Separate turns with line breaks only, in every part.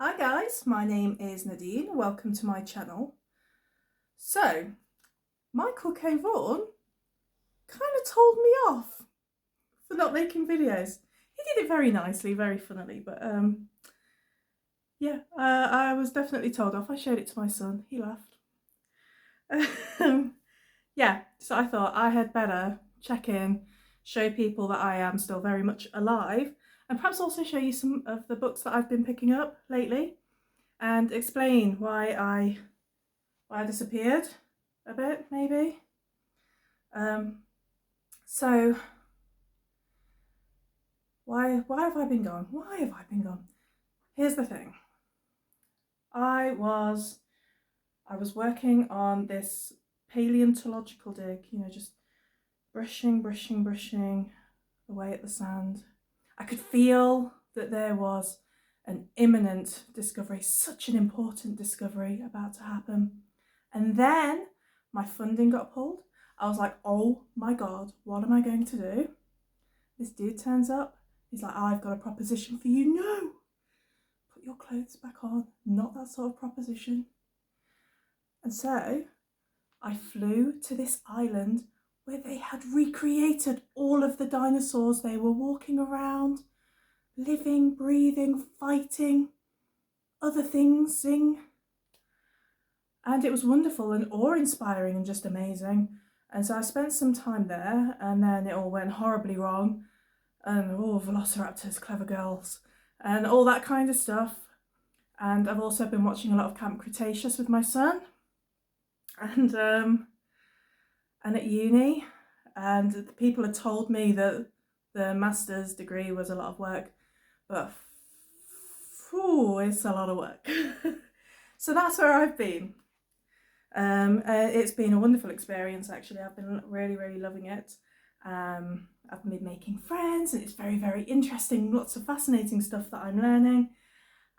Hi guys, my name is Nadine. Welcome to my channel. So, Michael K. Vaughan kind of told me off for not making videos. He did it very nicely, very funnily, but yeah, I was definitely told off. I showed it to my son. He laughed. Yeah, so I thought I had better check in, show people that I am still very much alive, and perhaps also show you some of the books that I've been picking up lately, and explain why I disappeared a bit, maybe. So why have I been gone? Why have I been gone? Here's the thing. I was working on this paleontological dig, just brushing away at the sand. I could feel that there was an imminent discovery, such an important discovery about to happen. And then my funding got pulled. I was like, oh my God, what am I going to do? This dude turns up. He's like, I've got a proposition for you. No, put your clothes back on. Not that sort of proposition. And so I flew to this island where they had recreated all of the dinosaurs. They were walking around, living, breathing, fighting, other things, sing. And it was wonderful and awe-inspiring and just amazing. And so I spent some time there, and then it all went horribly wrong. And velociraptors, clever girls, and all that kind of stuff. And I've also been watching a lot of Camp Cretaceous with my son, and at uni. And people had told me that the master's degree was a lot of work, but it's a lot of work. So that's where I've been. It's been a wonderful experience, actually. I've been really loving it. I've been making friends, and it's very interesting. Lots of fascinating stuff that I'm learning,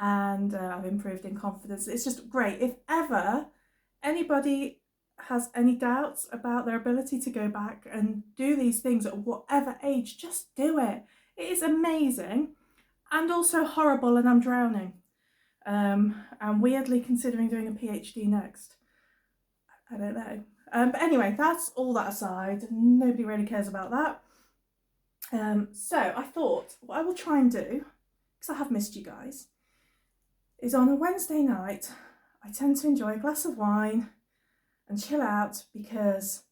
and I've improved in confidence. It's just great. If ever anybody has any doubts about their ability to go back and do these things at whatever age, just do it. It is amazing, and also horrible, and I'm drowning. I'm weirdly considering doing a PhD next. I don't know. But anyway, that's all that aside. Nobody really cares about that. So I thought what I will try and do, because I have missed you guys, is on a Wednesday night, I tend to enjoy a glass of wine and chill out, because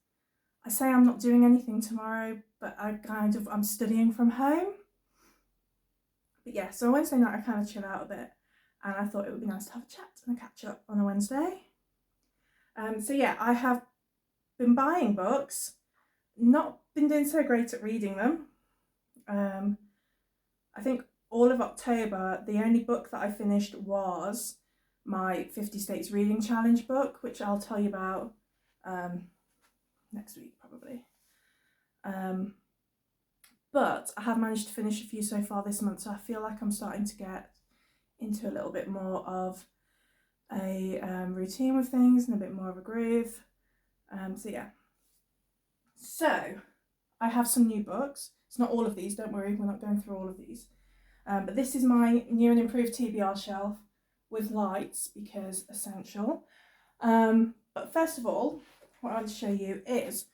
I say I'm not doing anything tomorrow, but I'm studying from home. But yeah, so on Wednesday night I kind of chill out a bit, and I thought it would be nice to have a chat and a catch up on a Wednesday. So yeah, I have been buying books, not been doing so great at reading them. I think all of October, the only book that I finished was my 50 States Reading Challenge book, which I'll tell you about next week probably. But I have managed to finish a few so far this month, so I feel like I'm starting to get into a little bit more of a routine with things and a bit more of a groove. So yeah. So I have some new books. It's not all of these, don't worry, we're not going through all of these. But this is my new and improved TBR shelf with lights, because essential. But first of all, what I want to show you is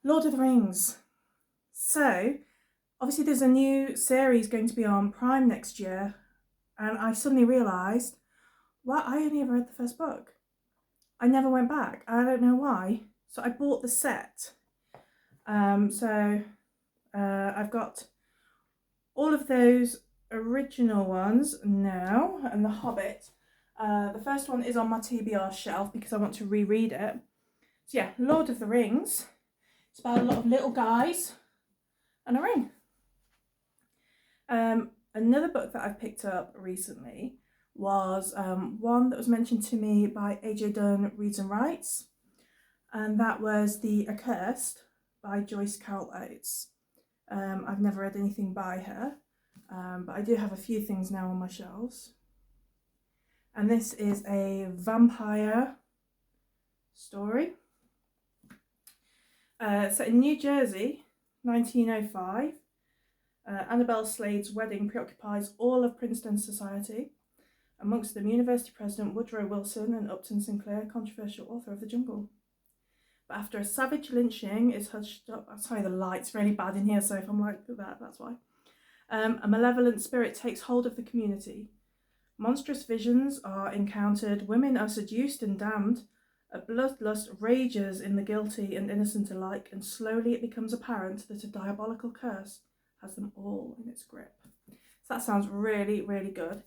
Lord of the Rings. So obviously there's a new series going to be on Prime next year, and I suddenly realised, well, I only ever read the first book. I never went back. I don't know why. So I bought the set. I've got all of those original ones now, and The Hobbit. The first one is on my TBR shelf because I want to reread it. So yeah, Lord of the Rings. It's about a lot of little guys and a ring. Another book that I've picked up recently was one that was mentioned to me by AJ Dunn Reads and Writes, and that was The Accursed by Joyce Carol Oates. I've never read anything by her, but I do have a few things now on my shelves. And this is a vampire story. Set in New Jersey, 1905. Annabelle Slade's wedding preoccupies all of Princeton society. amongst them University President Woodrow Wilson and Upton Sinclair, controversial author of The Jungle. But after a savage lynching is hushed up, I'm sorry, the light's really bad in here, so if I'm like that, that's why. A malevolent spirit takes hold of the community. Monstrous visions are encountered, women are seduced and damned, a bloodlust rages in the guilty and innocent alike, and slowly it becomes apparent that a diabolical curse has them all in its grip. So that sounds really, really good.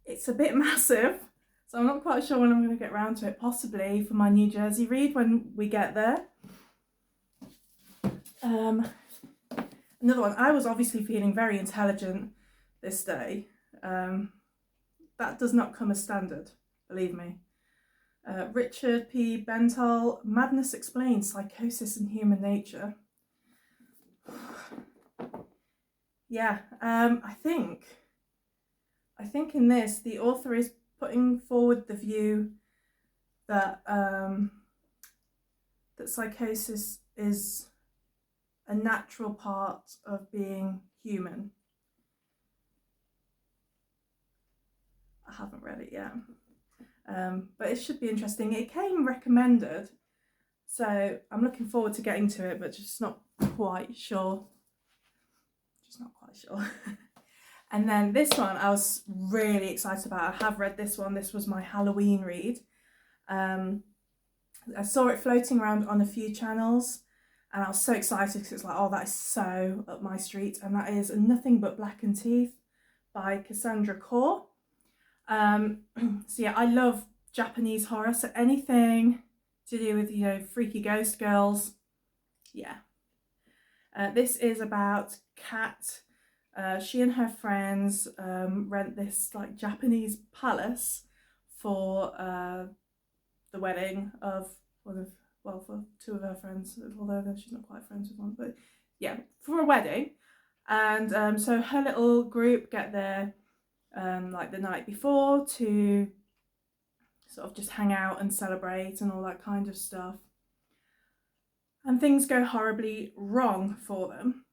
It's a bit massive, so I'm not quite sure when I'm going to get around to it, possibly for my New Jersey read when we get there. Another one, I was obviously feeling very intelligent this day. That does not come as standard, believe me. Richard P. Benthal, Madness Explained, Psychosis and Human Nature. Yeah, I think in this, the author is putting forward the view that that psychosis is a natural part of being human. I haven't read it yet, but it should be interesting. It came recommended, so I'm looking forward to getting to it, but just not quite sure. And then this one I was really excited about. I have read this one. This was my Halloween read. I saw it floating around on a few channels and I was so excited because it's like, oh, that is so up my street. And that is Nothing But Blackened Teeth by Cassandra Kor. So yeah, I love Japanese horror. So anything to do with, you know, freaky ghost girls. Yeah. This is about Kat. She and her friends rent this like Japanese palace for the wedding of for two of her friends, although she's not quite friends with one, but yeah, for a wedding. And so her little group get there like the night before to sort of just hang out and celebrate and all that kind of stuff. And things go horribly wrong for them.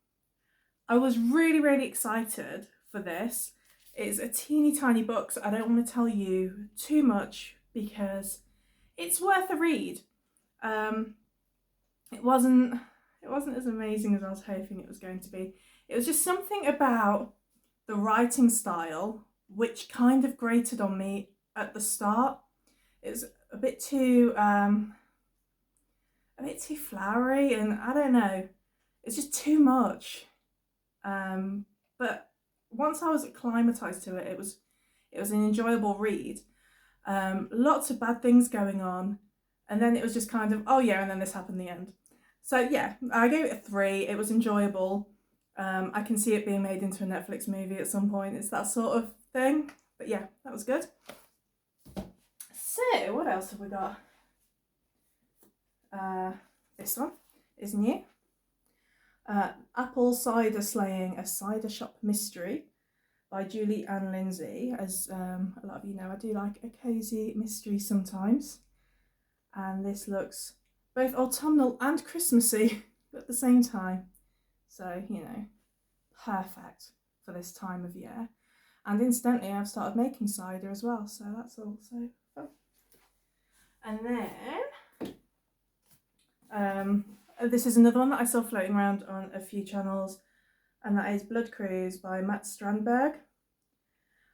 I was really, really excited for this. It's a teeny tiny book, so I don't want to tell you too much because it's worth a read. It wasn't as amazing as I was hoping it was going to be. It was just something about the writing style which kind of grated on me at the start. It was a bit too flowery, and I don't know, it's just too much. But once I was acclimatized to it, it was an enjoyable read. Lots of bad things going on, and then it was just kind of, oh yeah, and then this happened in the end. So yeah, I gave it a 3. It was enjoyable. I can see it being made into a Netflix movie at some point. It's that sort of thing. But yeah, that was good. So what else have we got? This one is new. Apple Cider Slaying, a Cider Shop Mystery by Julie and Lindsay. As a lot of you know, I do like a cosy mystery sometimes. And this looks both autumnal and Christmassy at the same time. So, you know, perfect for this time of year. And incidentally, I've started making cider as well, so that's also fun. And then this is another one that I saw floating around on a few channels, and that is Blood Cruise by Matt Strandberg.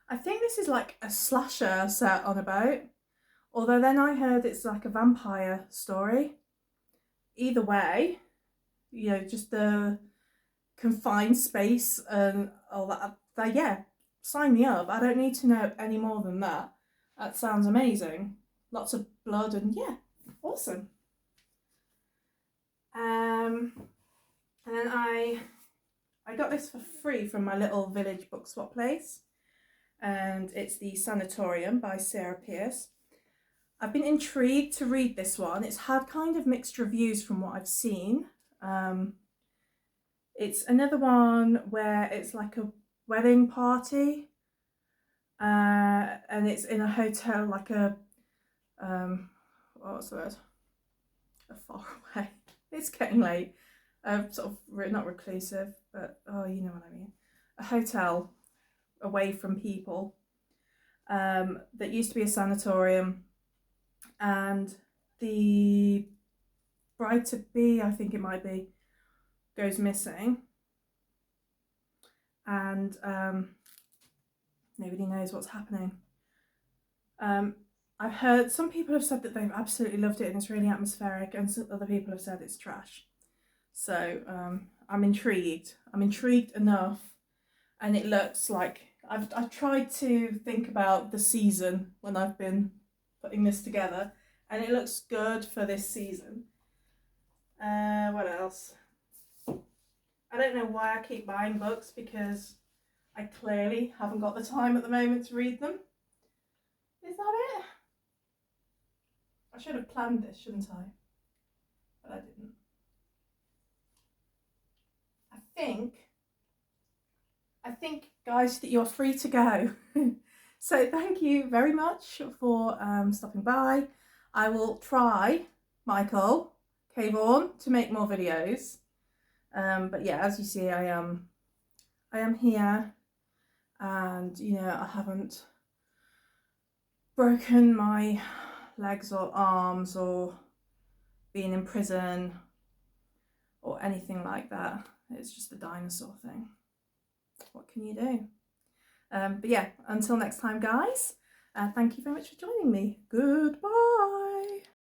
I think this is like a slasher set on a boat, although then I heard it's like a vampire story. Either way, you know, just the confined space and all that, yeah, sign me up. I don't need to know any more than that. That sounds amazing. Lots of blood and yeah, awesome. And then I got this for free from my little village book swap place, and it's the Sanatorium by Sarah Pierce. I've been intrigued to read this one. It's had kind of mixed reviews from what I've seen. It's another one where it's like a wedding party, and it's in a hotel, like a what's the word? A far away. It's getting late. Sort of not reclusive, but oh, you know what I mean. A hotel away from people. that used to be a sanatorium, and the bride-to-be, I think it might be, goes missing, and nobody knows what's happening. I've heard some people have said that they've absolutely loved it and it's really atmospheric, and some other people have said it's trash. So I'm intrigued. I'm intrigued enough, and it looks like I've tried to think about the season when I've been putting this together, and it looks good for this season. What else? I don't know why I keep buying books, because I clearly haven't got the time at the moment to read them. Is that it? I should have planned this, shouldn't I? But I didn't. I think, guys, that you're free to go. So thank you very much for stopping by. I will try, Michael Cavorn, to make more videos. But yeah, as you see, I am here, and you know, I haven't broken my legs or arms or been in prison or anything like that. It's just the dinosaur thing. What can you do? But yeah, until next time, guys, thank you very much for joining me. Goodbye.